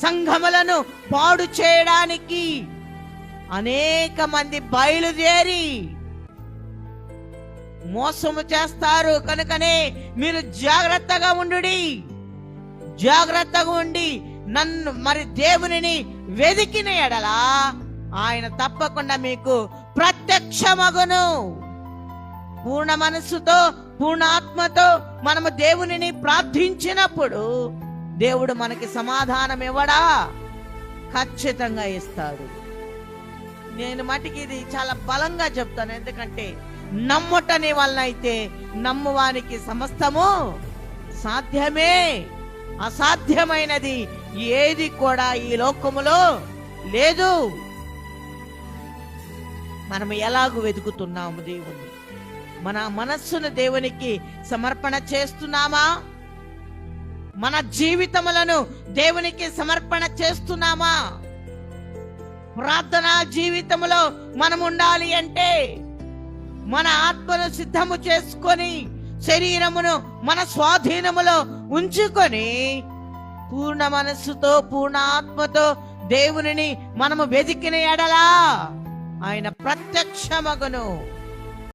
సంఘములను పాడు చేయడానికి అనేక మంది బయలుదేరి మోసము చేస్తారు. కనుకనే మీరు జాగ్రత్తగా ఉండుడి. జాగ్రత్తగా ఉండి దేవునిని వెదికిన ఎడలా ఆయన తప్పకుండా మీకు ప్రత్యక్షమగును. పూర్ణ మనస్సుతో పూర్ణ ఆత్మతో మనము దేవునిని ప్రార్థించినప్పుడు దేవుడు మనకి సమాధానం ఇవ్వడా? ఖచ్చితంగా ఇస్తాడు. నేను మటుకి ఇది చాలా బలంగా చెప్తాను. ఎందుకంటే నమ్ముటని వలన అయితే నమ్మువానికి సమస్తము సాధ్యమే. అసాధ్యమైనది ఏది కూడా ఈ లోకములో లేదు. మనం ఎలాగూ వెతుకుతున్నాము దేవుణ్ణి? మన మనస్సును దేవునికి సమర్పణ చేస్తున్నామా? మన జీవితములను దేవునికి సమర్పణ చేస్తున్నామా? ప్రార్థనా జీవితములో మనం ఉండాలి అంటే మన ఆత్మను సిద్ధము చేసుకొని శరీరమును మన స్వాధీనములో ఉంచుకొని పూర్ణ మనస్సుతో పూర్ణ ఆత్మతో దేవునిని మనము వెతికిన ఎడలా ఆయన ప్రత్యక్షమగును.